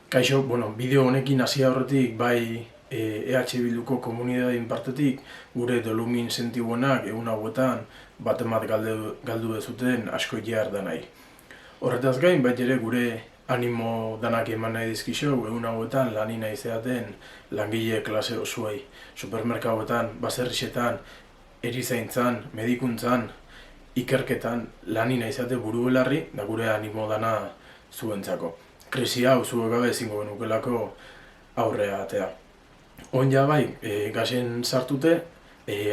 Kaixo, bideo honekin hasi aurretik bai EH Bilduko komunitatein partetik gure dolumin sentibuenak egun hauetan batemat galdu dezuten asko jihar da nahi. Horretaz gain, bait ere gure animo danak eman nahi dizkixo egun hauetan lani nahi zeaten langile klase osoei. Supermerkauetan, baserrixetan, erizaintzan, medikuntzan, ikerketan lani nahi zeate buru belarri da gure animo dana zuentzako. Krisi hau zuek gabe ezingo genukelako aurrea atea. Onja bai, gazen sartute,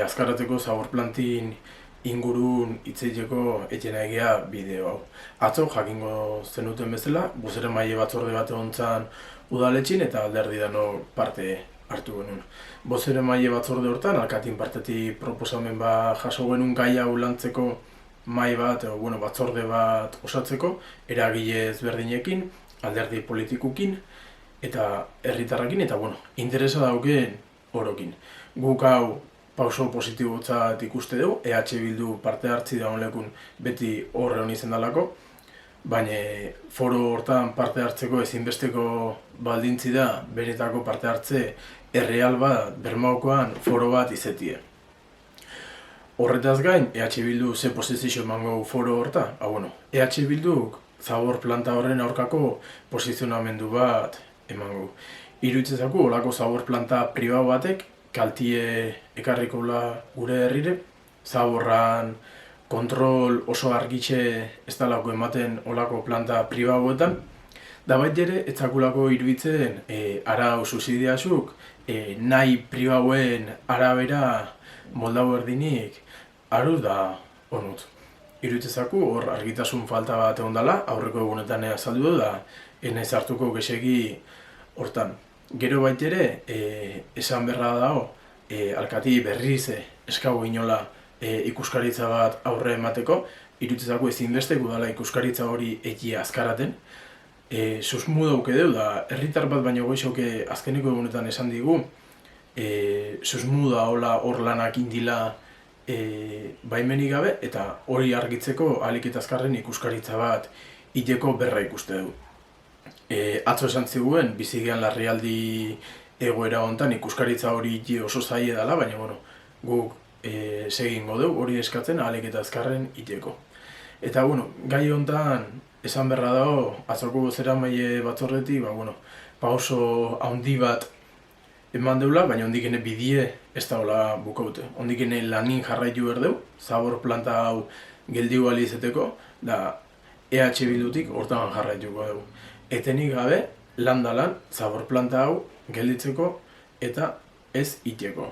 azkarrateko zabor plantin ingurun hitzeiteko etxena egia bideo hau. Atzo jakingo zenuten bezala, bozere maile batzorde bat egontzan udaletxin eta alderdi dano parte hartu genuen. Bozere maile batzorde hortan, alkatin partetik proposamen bat jaso genuen gai hau lantzeko mai bat, batzorde bat osatzeko, eragile ezberdinekin, alderdi politikukin eta herritarrakin eta interesa daukeen orokin. Guk hau pauso positibotzat ikuste dugu, EH Bildu parte hartzi daun lekun beti horre honi zendalako, baina foro hortan parte hartzeko ezinbesteko baldintzi da benetako parte hartze erreal bat bermaukoan foro bat izetie. Horretaz gain, EH Bildu ze posizio emango foro horta? EH Bilduk zabor planta horren aurkako posizionamendu bat emango. Iruditzezako olako zabor planta pribatu batek kaltie ekarrikola gure herrire, zaborran kontrol oso argitxe ez dalako ematen olako planta pribatuetan, da bait ere ez zakulako iruditzen arau subsidiazuk nahi pribatuen arabera moldau erdinik aruz da onut. Iruditzezaku hor argitasun falta bat egon dela, aurreko egunetan azaldu du da enaiz hartuko gesegi hortan. Gero bait ere, esan berra dago, alkati berriz eskago inola ikuskaritza bat aurre emateko, iruditzezaku ezinbesteko dela ikuskaritza hori egia azkaraten. Susmu dauke deu da, herritar bat baino goixoke azkeneko egunetan esan digu, susmu da hola hor lanak indila baimenik gabe eta hori argitzeko ahalik eta azkarren ikuskaritza bat iteko berra ikuste du. Atzo esan ziguen, bizigean larrialdi egoera hontan ikuskaritza hori oso zaila dela, baina guk segingo dugu hori eskatzen ahalik eta azkarren iteko. Eta gai hontan esan berra dago, atzoko bozeramaile batzordetik, pauso handi bat eman deula, baina ondikene bidie ez da hola bukaute. Ondikene lanin jarraitu berdeu, zabor planta hau geldiu alizeteko, da EH Bildutik hortan jarraituko dugu. Etenik gabe, lan da lan, zabor planta hau gelditzeko eta ez iteko.